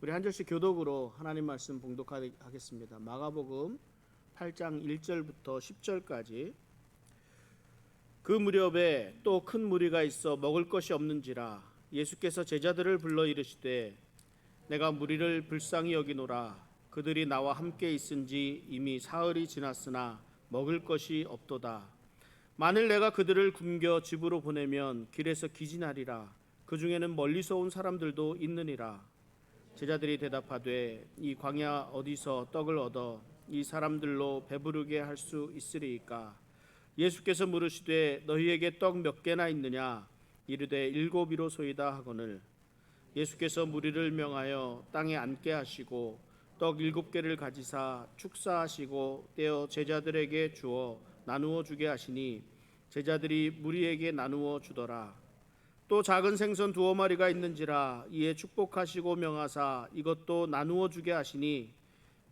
우리 한 절씩 교독으로 하나님 말씀 봉독하겠습니다. 마가복음 8장 1절부터 10절까지. 그 무렵에 또 큰 무리가 있어 먹을 것이 없는지라 예수께서 제자들을 불러 이르시되 내가 무리를 불쌍히 여기노라. 그들이 나와 함께 있은지 이미 사흘이 지났으나 먹을 것이 없도다. 만일 내가 그들을 굶겨 집으로 보내면 길에서 기진하리라. 그 중에는 멀리서 온 사람들도 있느니라. 제자들이 대답하되 이 광야 어디서 떡을 얻어 이 사람들로 배부르게 할 수 있으리이까? 예수께서 물으시되 너희에게 떡 몇 개나 있느냐? 이르되 7이로소이다 하거늘. 예수께서 무리를 명하여 땅에 앉게 하시고 떡 7개를 가지사 축사하시고 떼어 제자들에게 주어 나누어 주게 하시니 제자들이 무리에게 나누어 주더라. 또 작은 생선 2마리가 있는지라 이에 축복하시고 명하사 이것도 나누어 주게 하시니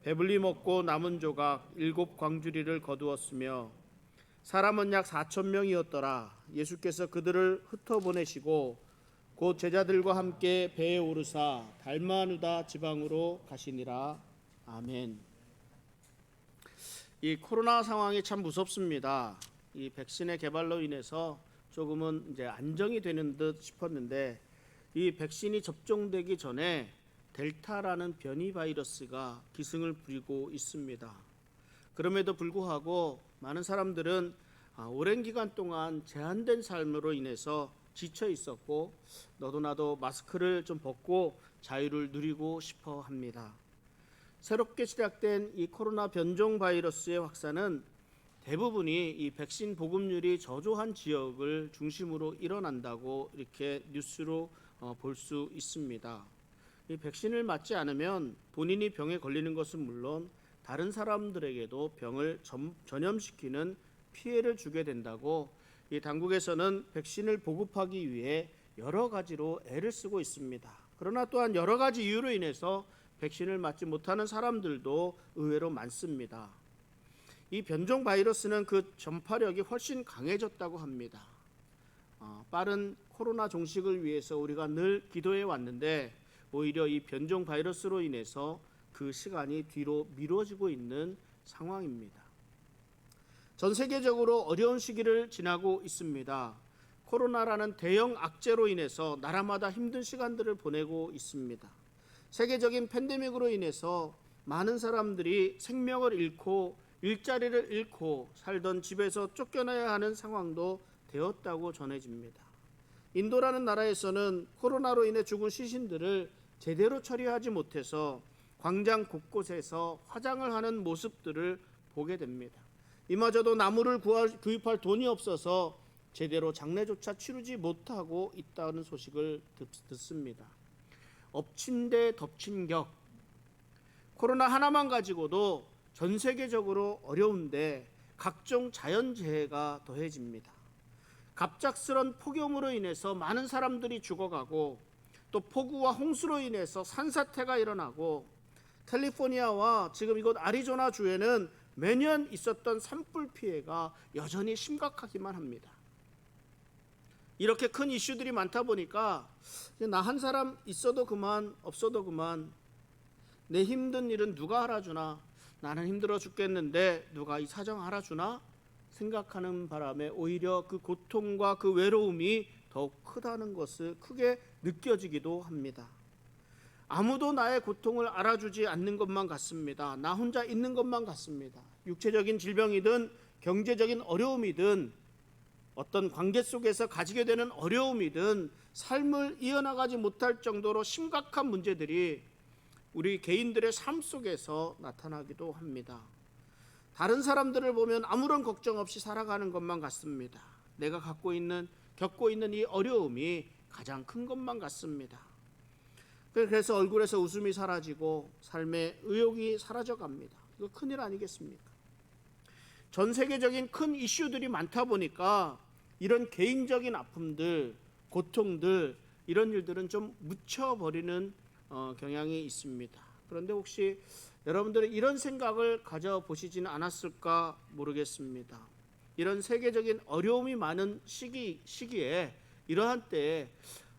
배불리 먹고 남은 조각 7광주리를 거두었으며 사람은 약 4,000명이었더라. 예수께서 그들을 흩어보내시고 곧 제자들과 함께 배에 오르사 달마누다 지방으로 가시니라. 아멘. 이 코로나 상황이 참 무섭습니다. 이 백신의 개발로 인해서 조금은 이제 안정이 되는 듯 싶었는데 이 백신이 접종되기 전에 델타라는 변이 바이러스가 기승을 부리고 있습니다. 그럼에도 불구하고 많은 사람들은 오랜 기간 동안 제한된 삶으로 인해서 지쳐 있었고 너도 나도 마스크를 좀 벗고 자유를 누리고 싶어 합니다. 새롭게 시작된 이 코로나 변종 바이러스의 확산은 대부분이 이 백신 보급률이 저조한 지역을 중심으로 일어난다고 이렇게 뉴스로 볼 수 있습니다. 이 백신을 맞지 않으면 본인이 병에 걸리는 것은 물론 다른 사람들에게도 병을 전염시키는 피해를 주게 된다고 이 당국에서는 백신을 보급하기 위해 여러 가지로 애를 쓰고 있습니다. 그러나 또한 여러 가지 이유로 인해서 백신을 맞지 못하는 사람들도 의외로 많습니다. 이 변종 바이러스는 그 전파력이 훨씬 강해졌다고 합니다. 빠른 코로나 종식을 위해서 우리가 늘 기도해 왔는데 오히려 이 변종 바이러스로 인해서 그 시간이 뒤로 미뤄지고 있는 상황입니다. 전 세계적으로 어려운 시기를 지나고 있습니다. 코로나라는 대형 악재로 인해서 나라마다 힘든 시간들을 보내고 있습니다. 세계적인 팬데믹으로 인해서 많은 사람들이 생명을 잃고 일자리를 잃고 살던 집에서 쫓겨나야 하는 상황도 되었다고 전해집니다. 인도라는 나라에서는 코로나로 인해 죽은 시신들을 제대로 처리하지 못해서 광장 곳곳에서 화장을 하는 모습들을 보게 됩니다. 이마저도 나무를 구입할 돈이 없어서 제대로 장례조차 치르지 못하고 있다는 소식을 듣습니다. 엎친 데 덮친 격. 코로나 하나만 가지고도 전 세계적으로 어려운데 각종 자연재해가 더해집니다. 갑작스런 폭염으로 인해서 많은 사람들이 죽어가고 또 폭우와 홍수로 인해서 산사태가 일어나고 캘리포니아와 지금 이곳 아리조나 주에는 매년 있었던 산불 피해가 여전히 심각하기만 합니다. 이렇게 큰 이슈들이 많다 보니까 나 한 사람 있어도 그만 없어도 그만 내 힘든 일은 누가 알아주나 나는 힘들어 죽겠는데 누가 이 사정 알아주나 생각하는 바람에 오히려 그 고통과 그 외로움이 더욱 크다는 것을 크게 느껴지기도 합니다. 아무도 나의 고통을 알아주지 않는 것만 같습니다. 나 혼자 있는 것만 같습니다. 육체적인 질병이든 경제적인 어려움이든 어떤 관계 속에서 가지게 되는 어려움이든 삶을 이어나가지 못할 정도로 심각한 문제들이 우리 개인들의 삶 속에서 나타나기도 합니다. 다른 사람들을 보면 아무런 걱정 없이 살아가는 것만 같습니다. 내가 겪고 있는 이 어려움이 가장 큰 것만 같습니다. 그래서 얼굴에서 웃음이 사라지고 삶의 의욕이 사라져갑니다. 이거 큰일 아니겠습니까? 전 세계적인 큰 이슈들이 많다 보니까 이런 개인적인 아픔들, 고통들 이런 일들은 좀 묻혀버리는 경향이 있습니다. 그런데 혹시 여러분들은 이런 생각을 가져보시지는 않았을까 모르겠습니다. 이런 세계적인 어려움이 많은 시기에 이러한 때에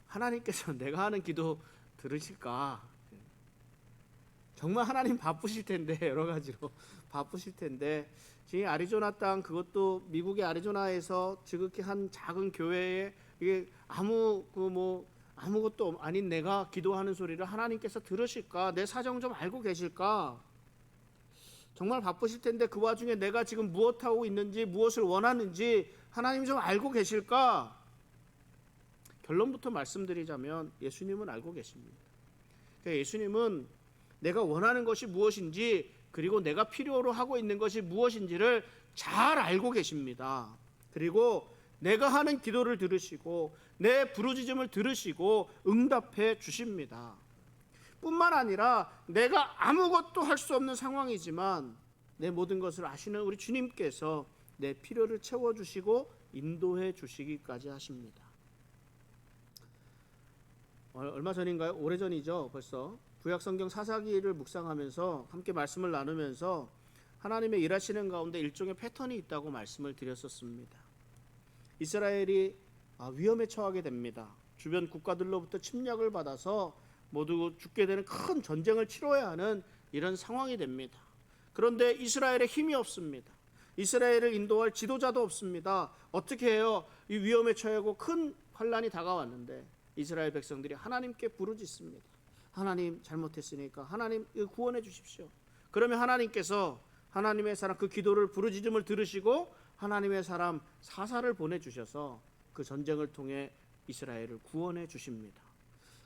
하나님께서 내가 하는 기도 들으실까? 정말 하나님 바쁘실 텐데 여러 가지로 바쁘실 텐데 지금 아리조나 땅 그것도 미국의 아리조나에서 지극히 한 작은 교회에 이게 아무것도 아닌 내가 기도하는 소리를 하나님께서 들으실까? 내 사정 좀 알고 계실까? 정말 바쁘실 텐데 그 와중에 내가 지금 무엇하고 있는지 무엇을 원하는지 하나님 좀 알고 계실까? 결론부터 말씀드리자면 예수님은 알고 계십니다. 그러니까 예수님은 내가 원하는 것이 무엇인지 그리고 내가 필요로 하고 있는 것이 무엇인지를 잘 알고 계십니다. 그리고 내가 하는 기도를 들으시고 내 부르짖음을 들으시고 응답해 주십니다. 뿐만 아니라 내가 아무것도 할 수 없는 상황이지만 내 모든 것을 아시는 우리 주님께서 내 필요를 채워주시고 인도해 주시기까지 하십니다. 얼마 전인가요? 오래전이죠. 벌써 구약성경 사사기를 묵상하면서 함께 말씀을 나누면서 하나님의 일하시는 가운데 일종의 패턴이 있다고 말씀을 드렸었습니다. 이스라엘이 위험에 처하게 됩니다. 주변 국가들로부터 침략을 받아서 모두 죽게 되는 큰 전쟁을 치러야 하는 이런 상황이 됩니다. 그런데 이스라엘에 힘이 없습니다. 이스라엘을 인도할 지도자도 없습니다. 어떻게 해요? 이 위험에 처하고 큰 환란이 다가왔는데 이스라엘 백성들이 하나님께 부르짖습니다. 하나님 잘못했으니까 하나님 구원해 주십시오. 그러면 하나님께서 하나님의 사람 그 기도를 부르짖음을 들으시고 하나님의 사람 사사를 보내주셔서 그 전쟁을 통해 이스라엘을 구원해 주십니다.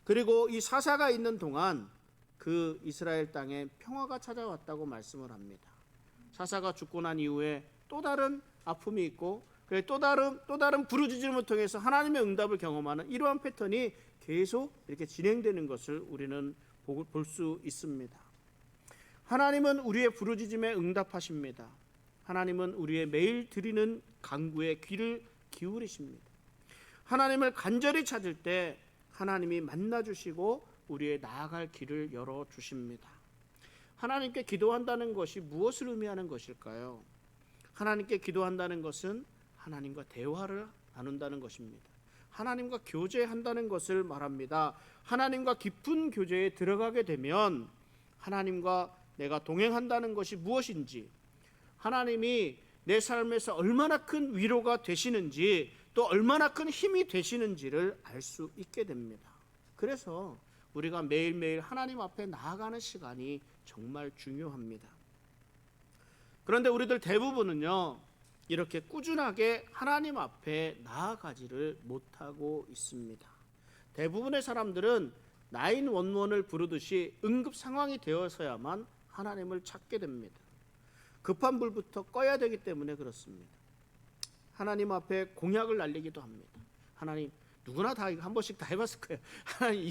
그리고 이 사사가 있는 동안 그 이스라엘 땅에 평화가 찾아왔다고 말씀을 합니다. 사사가 죽고 난 이후에 또 다른 아픔이 있고 또 다른 부르짖음을 통해서 하나님의 응답을 경험하는 이러한 패턴이 계속 이렇게 진행되는 것을 우리는 볼 수 있습니다. 하나님은 우리의 부르짖음에 응답하십니다. 하나님은 우리의 매일 드리는 간구에 귀를 기울이십니다. 하나님을 간절히 찾을 때 하나님이 만나주시고 우리의 나아갈 길을 열어주십니다. 하나님께 기도한다는 것이 무엇을 의미하는 것일까요? 하나님께 기도한다는 것은 하나님과 대화를 나눈다는 것입니다. 하나님과 교제한다는 것을 말합니다. 하나님과 깊은 교제에 들어가게 되면 하나님과 내가 동행한다는 것이 무엇인지, 하나님이 내 삶에서 얼마나 큰 위로가 되시는지 또 얼마나 큰 힘이 되시는지를 알 수 있게 됩니다. 그래서 우리가 매일매일 하나님 앞에 나아가는 시간이 정말 중요합니다. 그런데 우리들 대부분은요 이렇게 꾸준하게 하나님 앞에 나아가지를 못하고 있습니다. 대부분의 사람들은 911을 부르듯이 응급 상황이 되어서야만 하나님을 찾게 됩니다. 급한 불부터 꺼야 되기 때문에 그렇습니다. 하나님 앞에 공약을 날리기도 합니다. 하나님, 누구나 다 한 번씩 다 해봤을 거예요. 하나님,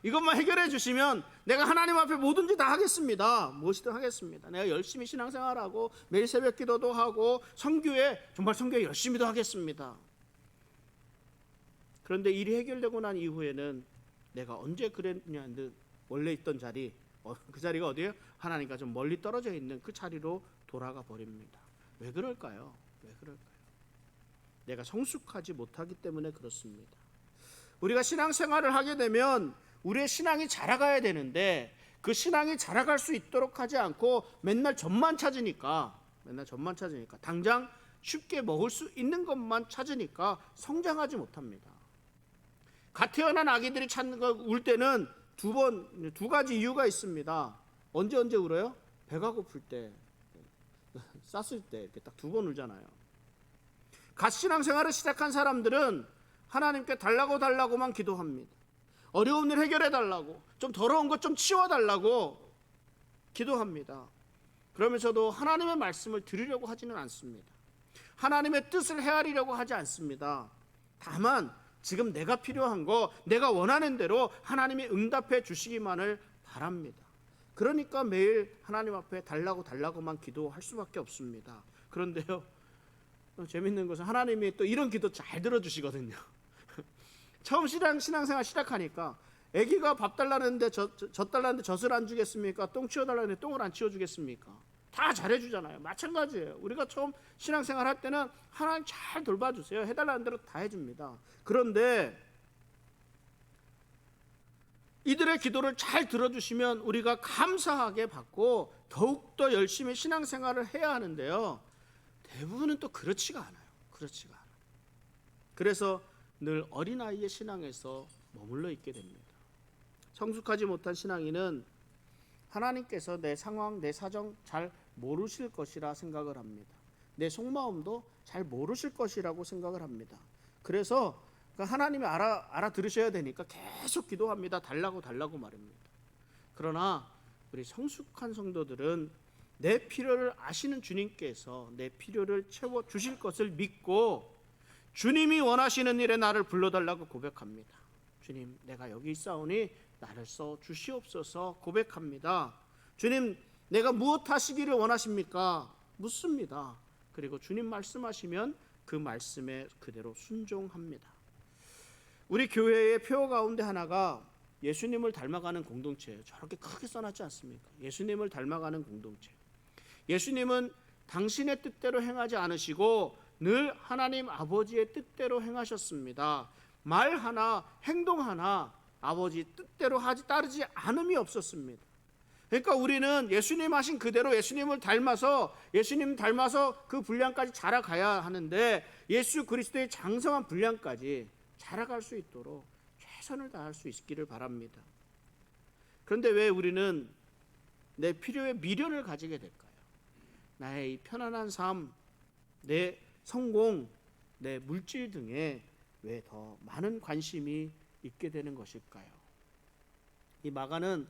이것만 해결해 주시면 내가 하나님 앞에 뭐든지 다 하겠습니다. 무엇이든 하겠습니다. 내가 열심히 신앙생활하고 매일 새벽 기도도 하고 정말 선교에 열심히도 하겠습니다. 그런데 일이 해결되고 난 이후에는 내가 언제 그랬냐, 원래 있던 자리, 그 자리가 어디예요? 하나님과 좀 멀리 떨어져 있는 그 자리로 돌아가 버립니다. 왜 그럴까요? 내가 성숙하지 못하기 때문에 그렇습니다. 우리가 신앙생활을 하게 되면 우리의 신앙이 자라가야 되는데 그 신앙이 자라갈 수 있도록 하지 않고 맨날 젖만 찾으니까 당장 쉽게 먹을 수 있는 것만 찾으니까 성장하지 못합니다. 갓 태어난 아기들이 울 때는 두 가지 이유가 있습니다. 언제 울어요? 배가 고플 때, 쌌을 때 이렇게 딱 2번 울잖아요. 갓 신앙생활을 시작한 사람들은 하나님께 달라고만 기도합니다. 어려운 일 해결해 달라고, 좀 더러운 것 좀 치워 달라고 기도합니다. 그러면서도 하나님의 말씀을 들으려고 하지는 않습니다. 하나님의 뜻을 헤아리려고 하지 않습니다. 다만 지금 내가 필요한 거, 내가 원하는 대로 하나님이 응답해 주시기만을 바랍니다. 그러니까 매일 하나님 앞에 달라고만 기도할 수밖에 없습니다. 그런데요, 재밌는 것은 하나님이 또 이런 기도 잘 들어주시거든요. 처음 신앙생활 시작하니까 아기가 밥 달라는데 젖 달라는데 젖을 안 주겠습니까? 똥 치워달라는데 똥을 안 치워주겠습니까? 다 잘해주잖아요. 마찬가지예요. 우리가 처음 신앙생활 할 때는 하나님 잘 돌봐주세요. 해달라는 대로 다 해줍니다. 그런데 이들의 기도를 잘 들어주시면 우리가 감사하게 받고 더욱더 열심히 신앙생활을 해야 하는데요, 대부분은 또 그렇지가 않아요. 그렇지가 않아요. 그래서 늘 어린아이의 신앙에서 머물러 있게 됩니다. 성숙하지 못한 신앙인은 하나님께서 내 상황, 내 사정 잘 모르실 것이라 생각을 합니다. 내 속마음도 잘 모르실 것이라고 생각을 합니다. 그래서 하나님이 알아들으셔야 되니까 계속 기도합니다. 달라고 말입니다. 그러나 우리 성숙한 성도들은 내 필요를 아시는 주님께서 내 필요를 채워주실 것을 믿고 주님이 원하시는 일에 나를 불러달라고 고백합니다. 주님, 내가 여기 있사오니 나를 써 주시옵소서 고백합니다. 주님, 내가 무엇 하시기를 원하십니까? 묻습니다. 그리고 주님 말씀하시면 그 말씀에 그대로 순종합니다. 우리 교회의 표 가운데 하나가 예수님을 닮아가는 공동체예요. 저렇게 크게 써놨지 않습니까? 예수님을 닮아가는 공동체. 예수님은 당신의 뜻대로 행하지 않으시고 늘 하나님 아버지의 뜻대로 행하셨습니다. 말 하나, 행동 하나 아버지 뜻대로 따르지 않음이 없었습니다. 그러니까 우리는 예수님 하신 그대로 예수님을 닮아서 그 분량까지 자라가야 하는데, 예수 그리스도의 장성한 분량까지 자라갈 수 있도록 최선을 다할 수 있기를 바랍니다. 그런데 왜 우리는 내 필요에 미련을 가지게 될까요? 나의 이 편안한 삶, 내 성공, 내 물질 등에 왜 더 많은 관심이 있게 되는 것일까요? 이 마가는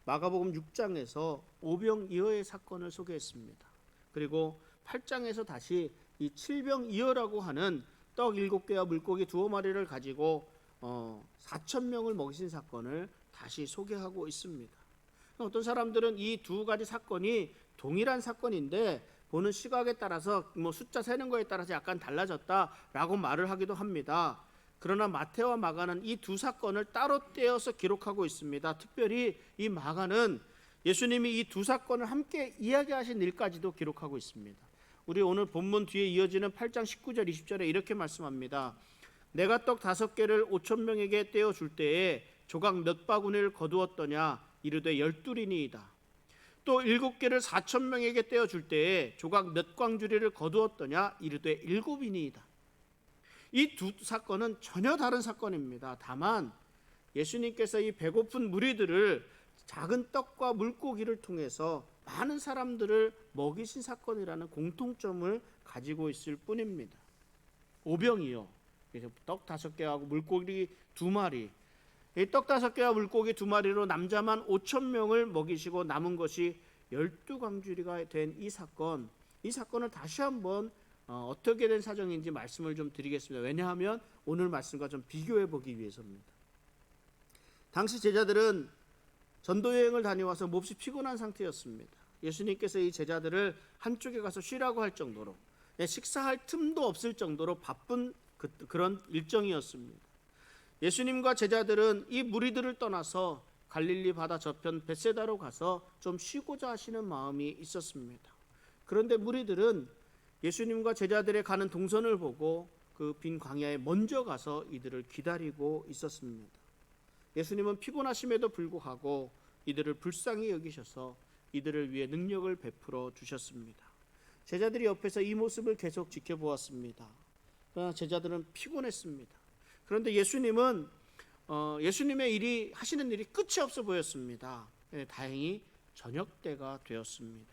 마가복음 6장에서 오병이어의 사건을 소개했습니다. 그리고 8장에서 다시 이 칠병이어라고 하는 떡 7개와 물고기 2마리를 가지고 4,000명을 먹이신 사건을 다시 소개하고 있습니다. 어떤 사람들은 이 두 가지 사건이 동일한 사건인데 보는 시각에 따라서 숫자 세는 거에 따라서 약간 달라졌다라고 말을 하기도 합니다. 그러나 마태와 마가는 이 두 사건을 따로 떼어서 기록하고 있습니다. 특별히 이 마가는 예수님이 이 두 사건을 함께 이야기하신 일까지도 기록하고 있습니다. 우리 오늘 본문 뒤에 이어지는 8장 19절 20절에 이렇게 말씀합니다. 내가 떡 5개를 5,000명에게 떼어 줄 때에 조각 몇 바구니를 거두었더냐? 이르되 12리니이다. 또 7개를 4,000명에게 떼어 줄 때에 조각 몇 광주리를 거두었더냐? 이르되 7이니이다. 이 두 사건은 전혀 다른 사건입니다. 다만 예수님께서 이 배고픈 무리들을 작은 떡과 물고기를 통해서 많은 사람들을 먹이신 사건이라는 공통점을 가지고 있을 뿐입니다. 오병이어, 떡 5개하고 물고기 2마리, 이 떡 5개와 물고기 2마리로 남자만 5,000명을 먹이시고 남은 것이 12광주리가 된 이 사건을 다시 한번 어떻게 된 사정인지 말씀을 좀 드리겠습니다. 왜냐하면 오늘 말씀과 좀 비교해 보기 위해서입니다. 당시 제자들은 전도여행을 다녀와서 몹시 피곤한 상태였습니다. 예수님께서 이 제자들을 한쪽에 가서 쉬라고 할 정도로, 식사할 틈도 없을 정도로 바쁜 그런 일정이었습니다. 예수님과 제자들은 이 무리들을 떠나서 갈릴리 바다 저편 벳세다로 가서 좀 쉬고자 하시는 마음이 있었습니다. 그런데 무리들은 예수님과 제자들의 가는 동선을 보고 그 빈 광야에 먼저 가서 이들을 기다리고 있었습니다. 예수님은 피곤하심에도 불구하고 이들을 불쌍히 여기셔서 이들을 위해 능력을 베풀어 주셨습니다. 제자들이 옆에서 이 모습을 계속 지켜보았습니다. 그러나 제자들은 피곤했습니다. 그런데 예수님은 예수님의 하시는 일이 끝이 없어 보였습니다. 다행히 저녁 때가 되었습니다.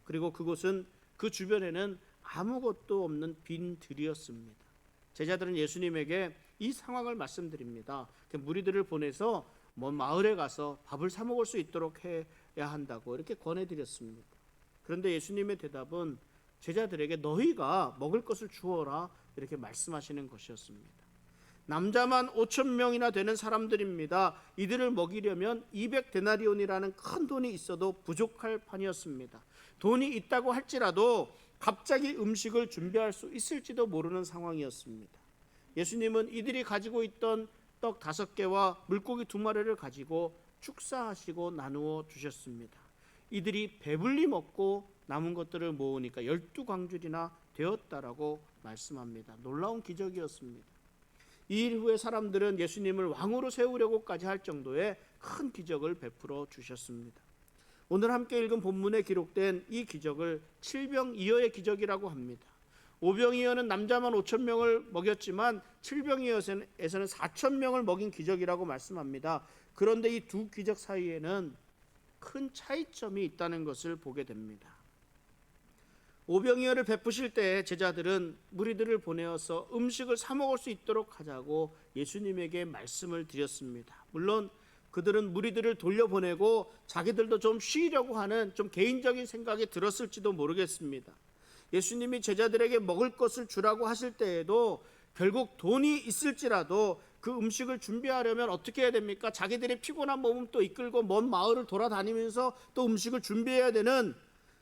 그리고 그 주변에는 아무것도 없는 빈 들이었습니다. 제자들은 예수님에게 이 상황을 말씀드립니다. 무리들을 보내서 먼 마을에 가서 밥을 사 먹을 수 있도록 해야 한다고 이렇게 권해드렸습니다. 그런데 예수님의 대답은 제자들에게 너희가 먹을 것을 주어라 이렇게 말씀하시는 것이었습니다. 남자만 5,000명이나 되는 사람들입니다. 이들을 먹이려면 200데나리온이라는 큰 돈이 있어도 부족할 판이었습니다. 돈이 있다고 할지라도 갑자기 음식을 준비할 수 있을지도 모르는 상황이었습니다. 예수님은 이들이 가지고 있던 떡 5개와 물고기 2마리를 가지고 축사하시고 나누어 주셨습니다. 이들이 배불리 먹고 남은 것들을 모으니까 12광줄이나 되었다라고 말씀합니다. 놀라운 기적이었습니다. 이 일 후에 사람들은 예수님을 왕으로 세우려고까지 할 정도의 큰 기적을 베풀어 주셨습니다. 오늘 함께 읽은 본문에 기록된 이 기적을 칠병이어의 기적이라고 합니다. 오병이어는 남자만 5,000명을 먹였지만 칠병이어에서는 4,000명을 먹인 기적이라고 말씀합니다. 그런데 이 두 기적 사이에는 큰 차이점이 있다는 것을 보게 됩니다. 오병이어를 베푸실 때 제자들은 무리들을 보내어서 음식을 사 먹을 수 있도록 하자고 예수님에게 말씀을 드렸습니다. 물론 그들은 무리들을 돌려보내고 자기들도 좀 쉬려고 하는 좀 개인적인 생각이 들었을지도 모르겠습니다. 예수님이 제자들에게 먹을 것을 주라고 하실 때에도 결국 돈이 있을지라도 그 음식을 준비하려면 어떻게 해야 됩니까? 자기들의 피곤한 몸은 또 이끌고 먼 마을을 돌아다니면서 또 음식을 준비해야 되는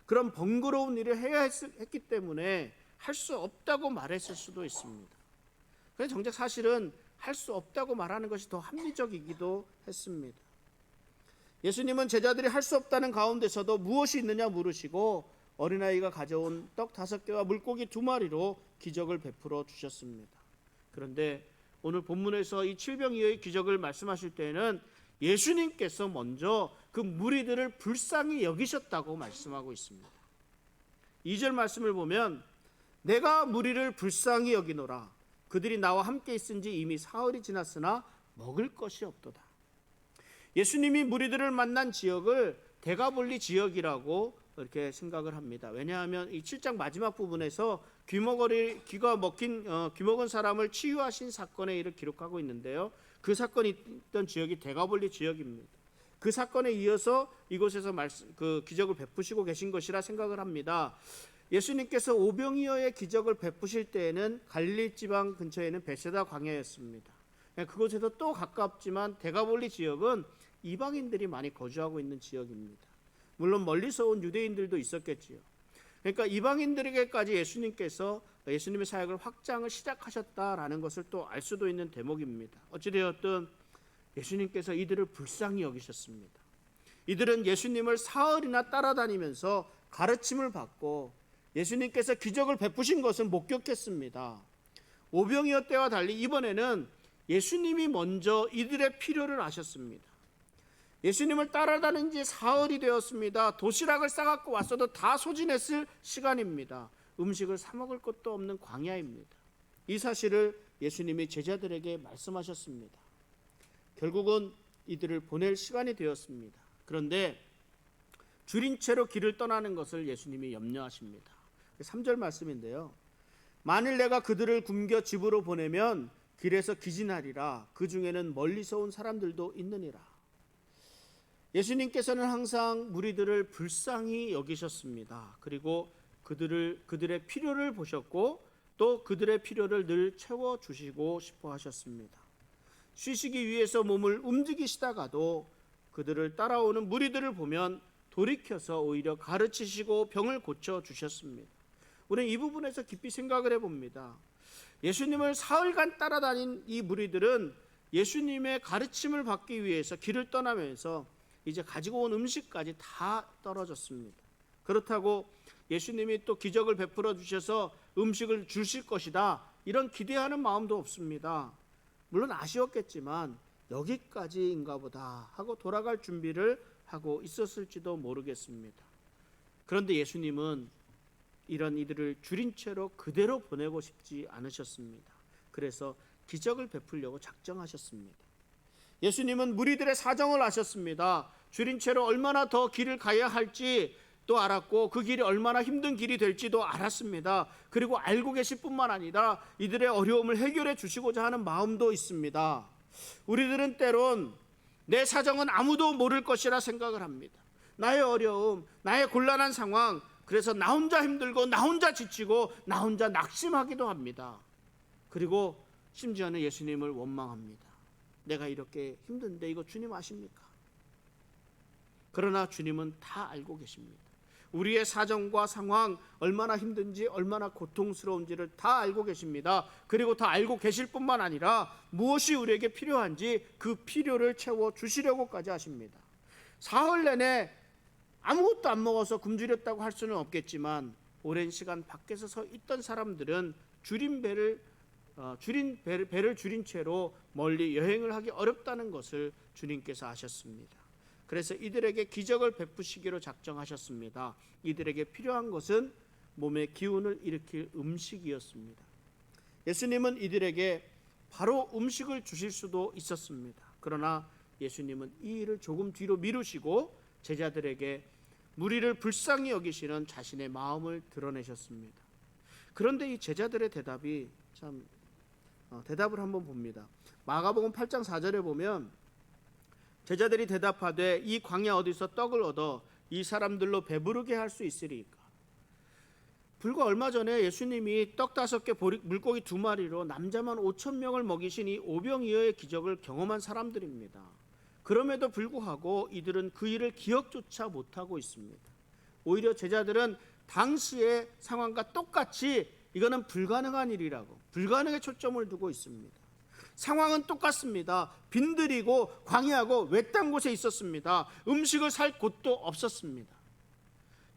그런 번거로운 일을 해야 했기 때문에 할 수 없다고 말했을 수도 있습니다. 그런데 정작 사실은 할 수 없다고 말하는 것이 더 합리적이기도 했습니다. 예수님은 제자들이 할 수 없다는 가운데서도 무엇이 있느냐 물으시고 어린아이가 가져온 떡 5개와 물고기 2마리로 기적을 베풀어 주셨습니다. 그런데 오늘 본문에서 이 칠병이어의 기적을 말씀하실 때에는 예수님께서 먼저 그 무리들을 불쌍히 여기셨다고 말씀하고 있습니다. 2절 말씀을 보면 내가 무리를 불쌍히 여기노라 그들이 나와 함께 있은지 이미 사흘이 지났으나 먹을 것이 없도다. 예수님이 무리들을 만난 지역을 대가볼리 지역이라고 이렇게 생각을 합니다. 왜냐하면 이 7장 마지막 부분에서 귀가 먹은 사람을 치유하신 사건의 일을 기록하고 있는데요. 그 사건이 있던 지역이 대가볼리 지역입니다. 그 사건에 이어서 이곳에서 그 기적을 베푸시고 계신 것이라 생각을 합니다. 예수님께서 오병이어의 기적을 베푸실 때에는 갈릴리 지방 근처에는 베세다 광야였습니다. 그곳에서 또 가깝지만 대가볼리 지역은 이방인들이 많이 거주하고 있는 지역입니다. 물론 멀리서 온 유대인들도 있었겠지요. 그러니까 이방인들에게까지 예수님의 사역을 확장을 시작하셨다라는 것을 또 알 수도 있는 대목입니다. 어찌되었든 예수님께서 이들을 불쌍히 여기셨습니다. 이들은 예수님을 사흘이나 따라다니면서 가르침을 받고 예수님께서 기적을 베푸신 것을 목격했습니다. 오병이어 때와 달리 이번에는 예수님이 먼저 이들의 필요를 아셨습니다. 예수님을 따라다닌 지 사흘이 되었습니다. 도시락을 싸갖고 왔어도 다 소진했을 시간입니다. 음식을 사 먹을 것도 없는 광야입니다. 이 사실을 예수님이 제자들에게 말씀하셨습니다. 결국은 이들을 보낼 시간이 되었습니다. 그런데 줄인 채로 길을 떠나는 것을 예수님이 염려하십니다. 3절 말씀인데요. 만일 내가 그들을 굶겨 집으로 보내면 길에서 기진하리라. 그 중에는 멀리서 온 사람들도 있느니라. 예수님께서는 항상 무리들을 불쌍히 여기셨습니다. 그리고 그들의 필요를 보셨고 또 그들의 필요를 늘 채워주시고 싶어 하셨습니다. 쉬시기 위해서 몸을 움직이시다가도 그들을 따라오는 무리들을 보면 돌이켜서 오히려 가르치시고 병을 고쳐주셨습니다. 우리는 이 부분에서 깊이 생각을 해봅니다. 예수님을 사흘간 따라다닌 이 무리들은 예수님의 가르침을 받기 위해서 길을 떠나면서 이제 가지고 온 음식까지 다 떨어졌습니다. 그렇다고 예수님이 또 기적을 베풀어 주셔서 음식을 주실 것이다 이런 기대하는 마음도 없습니다. 물론 아쉬웠겠지만 여기까지인가 보다 하고 돌아갈 준비를 하고 있었을지도 모르겠습니다. 그런데 예수님은 이런 이들을 줄인 채로 그대로 보내고 싶지 않으셨습니다. 그래서 기적을 베풀려고 작정하셨습니다. 예수님은 무리들의 사정을 아셨습니다. 줄인 채로 얼마나 더 길을 가야 할지 또 알았고 그 길이 얼마나 힘든 길이 될지도 알았습니다. 그리고 알고 계실 뿐만 아니라 이들의 어려움을 해결해 주시고자 하는 마음도 있습니다. 우리들은 때론 내 사정은 아무도 모를 것이라 생각을 합니다. 나의 어려움, 나의 곤란한 상황, 그래서 나 혼자 힘들고 나 혼자 지치고 나 혼자 낙심하기도 합니다. 그리고 심지어는 예수님을 원망합니다. 내가 이렇게 힘든데 이거 주님 아십니까? 그러나 주님은 다 알고 계십니다. 우리의 사정과 상황 얼마나 힘든지 얼마나 고통스러운지를 다 알고 계십니다. 그리고 다 알고 계실 뿐만 아니라 무엇이 우리에게 필요한지 그 필요를 채워주시려고까지 하십니다. 사흘 내내 아무것도 안 먹어서 굶주렸다고 할 수는 없겠지만 오랜 시간 밖에서 서 있던 사람들은 줄인 배를 배를 줄인 채로 멀리 여행을 하기 어렵다는 것을 주님께서 아셨습니다. 그래서 이들에게 기적을 베푸시기로 작정하셨습니다. 이들에게 필요한 것은 몸의 기운을 일으킬 음식이었습니다. 예수님은 이들에게 바로 음식을 주실 수도 있었습니다. 그러나 예수님은 이 일을 조금 뒤로 미루시고 제자들에게 무리를 불쌍히 여기시는 자신의 마음을 드러내셨습니다. 그런데 이 제자들의 대답이 참 대답을 한번 봅니다. 마가복음 8장 4절에 보면 제자들이 대답하되 이 광야 어디서 떡을 얻어 이 사람들로 배부르게 할 수 있으리까? 불과 얼마 전에 예수님이 떡 5개 물고기 2마리로 남자만 5,000명을 먹이신 이 오병이어의 기적을 경험한 사람들입니다. 그럼에도 불구하고 이들은 그 일을 기억조차 못하고 있습니다. 오히려 제자들은 당시의 상황과 똑같이 이거는 불가능한 일이라고 불가능에 초점을 두고 있습니다. 상황은 똑같습니다. 빈들이고 광야하고 외딴 곳에 있었습니다. 음식을 살 곳도 없었습니다.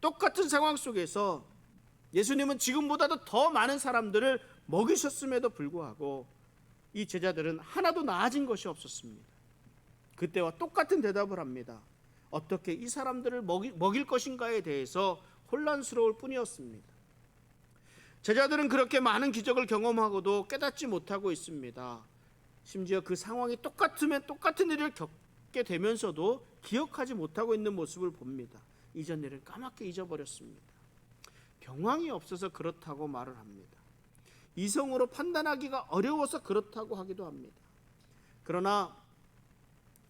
똑같은 상황 속에서 예수님은 지금보다도 더 많은 사람들을 먹이셨음에도 불구하고 이 제자들은 하나도 나아진 것이 없었습니다. 그때와 똑같은 대답을 합니다. 어떻게 이 사람들을 먹일 것인가에 대해서 혼란스러울 뿐이었습니다. 제자들은 그렇게 많은 기적을 경험하고도 깨닫지 못하고 있습니다. 심지어 그 상황이 똑같으면 똑같은 일을 겪게 되면서도 기억하지 못하고 있는 모습을 봅니다. 이전 일을 까맣게 잊어버렸습니다. 경황이 없어서 그렇다고 말을 합니다. 이성으로 판단하기가 어려워서 그렇다고 하기도 합니다. 그러나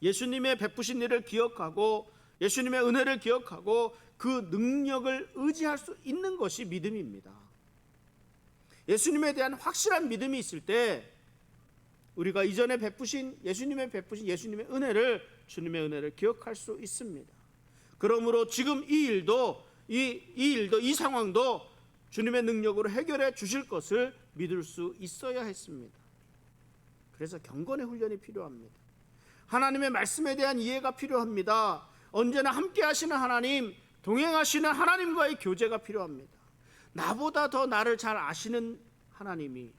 예수님의 베푸신 일을 기억하고 예수님의 은혜를 기억하고 그 능력을 의지할 수 있는 것이 믿음입니다. 예수님에 대한 확실한 믿음이 있을 때 우리가 이전에 베푸신 예수님의 은혜를 주님의 은혜를 기억할 수 있습니다. 그러므로 지금 이 상황도 주님의 능력으로 해결해 주실 것을 믿을 수 있어야 했습니다. 그래서 경건의 훈련이 필요합니다. 하나님의 말씀에 대한 이해가 필요합니다. 언제나 함께 하시는 하나님, 동행하시는 하나님과의 교제가 필요합니다. 나보다 더 나를 잘 아시는 하나님이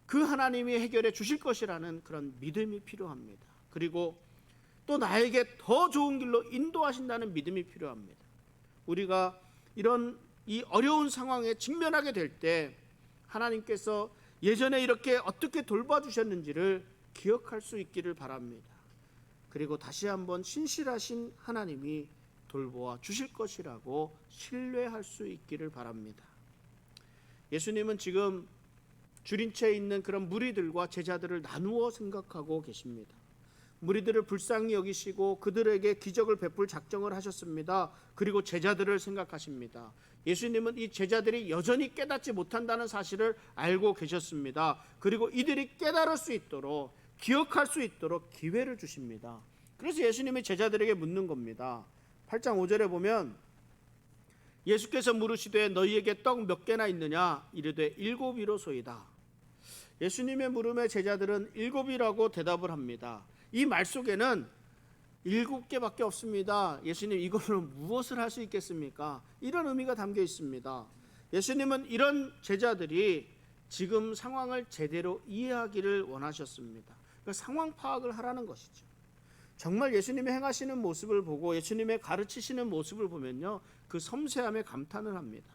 그 하나님이 해결해 주실 것이라는 그런 믿음이 필요합니다. 그리고 또 나에게 더 좋은 길로 인도하신다는 믿음이 필요합니다. 우리가 이런 이 어려운 상황에 직면하게 될 때 하나님께서 예전에 이렇게 어떻게 돌봐주셨는지를 기억할 수 있기를 바랍니다. 그리고 다시 한번 신실하신 하나님이 돌보아 주실 것이라고 신뢰할 수 있기를 바랍니다. 예수님은 지금 줄인 채 있는 그런 무리들과 제자들을 나누어 생각하고 계십니다. 무리들을 불쌍히 여기시고 그들에게 기적을 베풀 작정을 하셨습니다. 그리고 제자들을 생각하십니다. 예수님은 이 제자들이 여전히 깨닫지 못한다는 사실을 알고 계셨습니다. 그리고 이들이 깨달을 수 있도록 기억할 수 있도록 기회를 주십니다. 그래서 예수님이 제자들에게 묻는 겁니다. 8장 5절에 보면 예수께서 물으시되 너희에게 떡 몇 개나 있느냐 이르되 7이로소이다. 예수님의 물음에 제자들은 7이라고 대답을 합니다. 이 말 속에는 7개밖에 없습니다. 예수님 이걸로 무엇을 할 수 있겠습니까? 이런 의미가 담겨 있습니다. 예수님은 이런 제자들이 지금 상황을 제대로 이해하기를 원하셨습니다. 그러니까 상황 파악을 하라는 것이죠. 정말 예수님의 행하시는 모습을 보고 예수님의 가르치시는 모습을 보면요, 그 섬세함에 감탄을 합니다.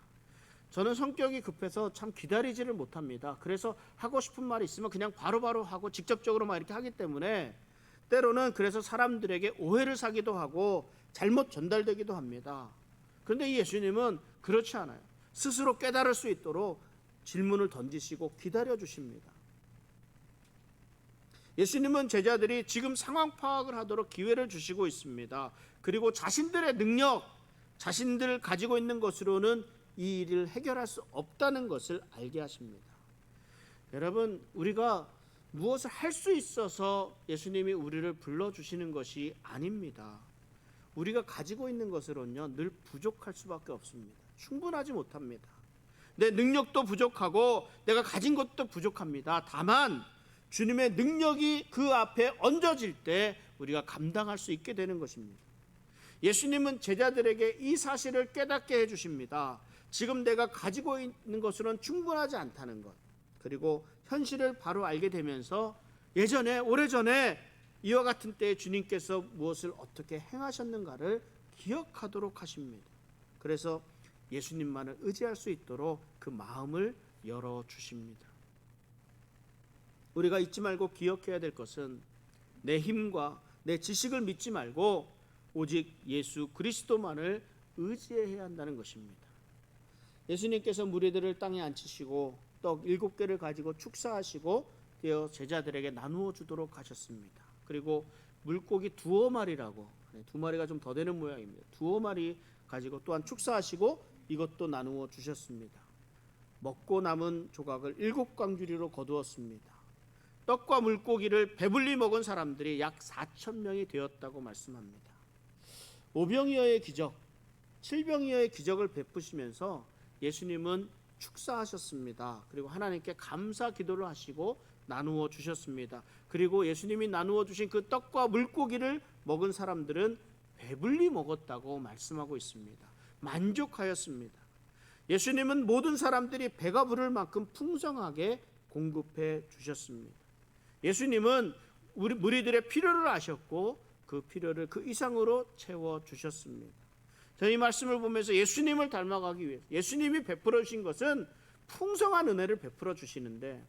저는 성격이 급해서 참 기다리지를 못합니다. 그래서 하고 싶은 말이 있으면 그냥 바로바로 하고 직접적으로 막 이렇게 하기 때문에 때로는 그래서 사람들에게 오해를 사기도 하고 잘못 전달되기도 합니다. 그런데 이 예수님은 그렇지 않아요. 스스로 깨달을 수 있도록 질문을 던지시고 기다려 주십니다. 예수님은 제자들이 지금 상황 파악을 하도록 기회를 주시고 있습니다. 그리고 자신들의 능력, 자신들 가지고 있는 것으로는 이 일을 해결할 수 없다는 것을 알게 하십니다. 여러분, 우리가 무엇을 할 수 있어서 예수님이 우리를 불러주시는 것이 아닙니다. 우리가 가지고 있는 것으로는요, 늘 부족할 수밖에 없습니다. 충분하지 못합니다. 내 능력도 부족하고 내가 가진 것도 부족합니다. 다만 주님의 능력이 그 앞에 얹어질 때 우리가 감당할 수 있게 되는 것입니다. 예수님은 제자들에게 이 사실을 깨닫게 해주십니다. 지금 내가 가지고 있는 것으로는 충분하지 않다는 것. 그리고 현실을 바로 알게 되면서 예전에 오래전에 이와 같은 때에 주님께서 무엇을 어떻게 행하셨는가를 기억하도록 하십니다. 그래서 예수님만을 의지할 수 있도록 그 마음을 열어주십니다. 우리가 잊지 말고 기억해야 될 것은 내 힘과 내 지식을 믿지 말고 오직 예수 그리스도만을 의지해야 한다는 것입니다. 예수님께서 무리들을 땅에 앉히시고 떡 7개를 가지고 축사하시고 되어 제자들에게 나누어 주도록 하셨습니다. 그리고 물고기 2어마리라고, 2마리가 좀 더 되는 모양입니다. 2어마리 가지고 또한 축사하시고 이것도 나누어 주셨습니다. 먹고 남은 조각을 7광주리로 거두었습니다. 떡과 물고기를 배불리 먹은 사람들이 약 4,000명이 되었다고 말씀합니다. 5병이어의 기적, 7병이어의 기적을 베푸시면서 예수님은 축사하셨습니다. 그리고 하나님께 감사 기도를 하시고 나누어 주셨습니다. 그리고 예수님이 나누어 주신 그 떡과 물고기를 먹은 사람들은 배불리 먹었다고 말씀하고 있습니다. 만족하였습니다. 예수님은 모든 사람들이 배가 부를 만큼 풍성하게 공급해 주셨습니다. 예수님은 우리 무리들의 필요를 아셨고 그 필요를 그 이상으로 채워 주셨습니다. 저희 말씀을 보면서 예수님을 닮아가기 위해서 예수님이 베풀어 주신 것은 풍성한 은혜를 베풀어 주시는데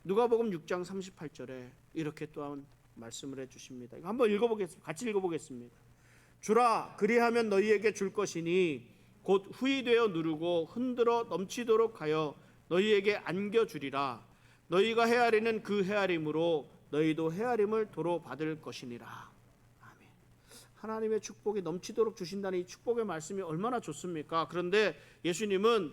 누가복음 6장 38절에 이렇게 또한 말씀을 해 주십니다. 이거 한번 읽어보겠습니다. 같이 읽어보겠습니다. 주라 그리하면 너희에게 줄 것이니 곧 후히 되어 누르고 흔들어 넘치도록 하여 너희에게 안겨주리라. 너희가 헤아리는 그 헤아림으로 너희도 헤아림을 도로 받을 것이니라. 아멘. 하나님의 축복이 넘치도록 주신다는 이 축복의 말씀이 얼마나 좋습니까? 그런데 예수님은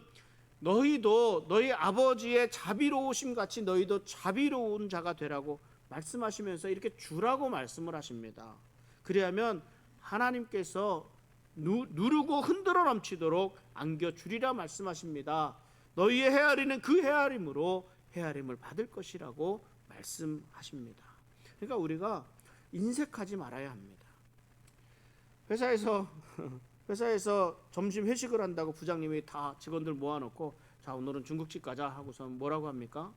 너희도 너희 아버지의 자비로우심 같이 너희도 자비로운 자가 되라고 말씀하시면서 이렇게 주라고 말씀을 하십니다. 그리하면 하나님께서 누르고 흔들어 넘치도록 안겨주리라 말씀하십니다. 너희의 헤아리는 그 헤아림으로 헤아림을 받을 것이라고 말씀하십니다. 그러니까 우리가 인색하지 말아야 합니다. 회사에서 점심 회식을 한다고 부장님이 다 직원들 모아놓고 자 오늘은 중국집 가자 하고서 뭐라고 합니까?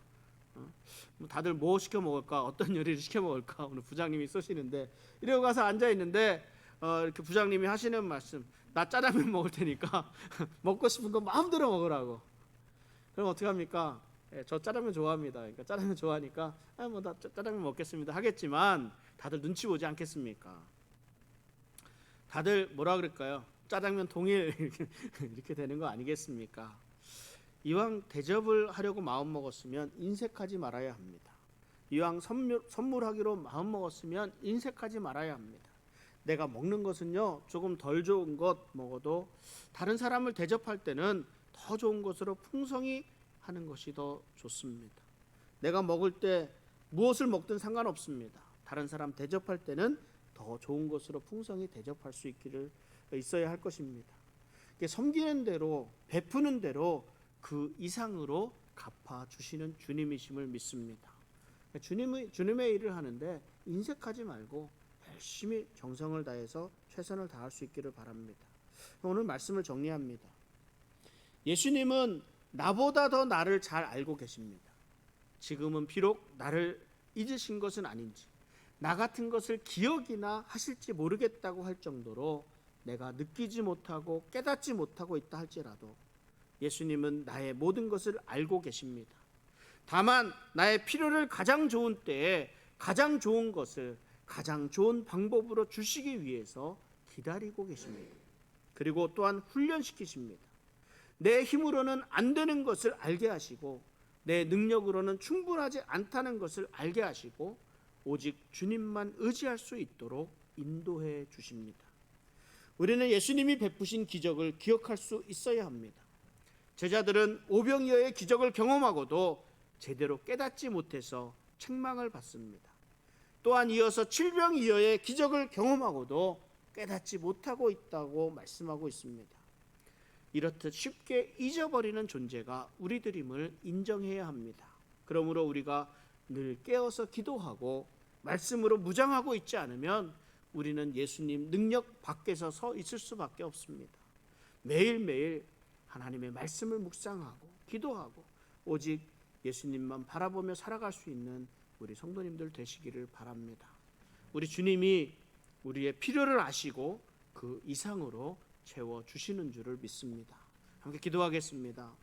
다들 뭐 시켜 먹을까? 어떤 요리를 시켜 먹을까? 오늘 부장님이 쏘시는데 이러고 가서 앉아 있는데 이렇게 부장님이 하시는 말씀, 나 짜장면 먹을 테니까 먹고 싶은 거 마음대로 먹으라고. 그럼 어떻게 합니까? 저 짜장면 좋아합니다. 그러니까 짜장면 좋아하니까 나 짜장면 먹겠습니다 하겠지만 다들 눈치 보지 않겠습니까? 다들 뭐라 그럴까요? 짜장면 통일 이렇게 되는 거 아니겠습니까? 이왕 대접을 하려고 마음 먹었으면 인색하지 말아야 합니다. 이왕 선물하기로 마음 먹었으면 인색하지 말아야 합니다. 내가 먹는 것은요 조금 덜 좋은 것 먹어도 다른 사람을 대접할 때는 더 좋은 것으로 풍성히 하는 것이 더 좋습니다. 내가 먹을 때 무엇을 먹든 상관없습니다. 다른 사람 대접할 때는 더 좋은 것으로 풍성히 대접할 수 있어야 할 것입니다. 섬기는 대로 베푸는 대로 그 이상으로 갚아주시는 주님이심을 믿습니다. 주님의 일을 하는데 인색하지 말고 열심히 정성을 다해서 최선을 다할 수 있기를 바랍니다. 오늘 말씀을 정리합니다. 예수님은 나보다 더 나를 잘 알고 계십니다. 지금은 비록 나를 잊으신 것은 아닌지 나 같은 것을 기억이나 하실지 모르겠다고 할 정도로 내가 느끼지 못하고 깨닫지 못하고 있다 할지라도 예수님은 나의 모든 것을 알고 계십니다. 다만 나의 필요를 가장 좋은 때에 가장 좋은 것을 가장 좋은 방법으로 주시기 위해서 기다리고 계십니다. 그리고 또한 훈련시키십니다. 내 힘으로는 안 되는 것을 알게 하시고 내 능력으로는 충분하지 않다는 것을 알게 하시고 오직 주님만 의지할 수 있도록 인도해 주십니다. 우리는 예수님이 베푸신 기적을 기억할 수 있어야 합니다. 제자들은 오병이어의 기적을 경험하고도 제대로 깨닫지 못해서 책망을 받습니다. 또한 이어서 7병이어의 기적을 경험하고도 깨닫지 못하고 있다고 말씀하고 있습니다. 이렇듯 쉽게 잊어버리는 존재가 우리들임을 인정해야 합니다. 그러므로 우리가 늘 깨어서 기도하고 말씀으로 무장하고 있지 않으면 우리는 예수님 능력 밖에서 서 있을 수밖에 없습니다. 매일매일 하나님의 말씀을 묵상하고 기도하고 오직 예수님만 바라보며 살아갈 수 있는 우리 성도님들 되시기를 바랍니다. 우리 주님이 우리의 필요를 아시고 그 이상으로 채워주시는 줄을 믿습니다. 함께 기도하겠습니다.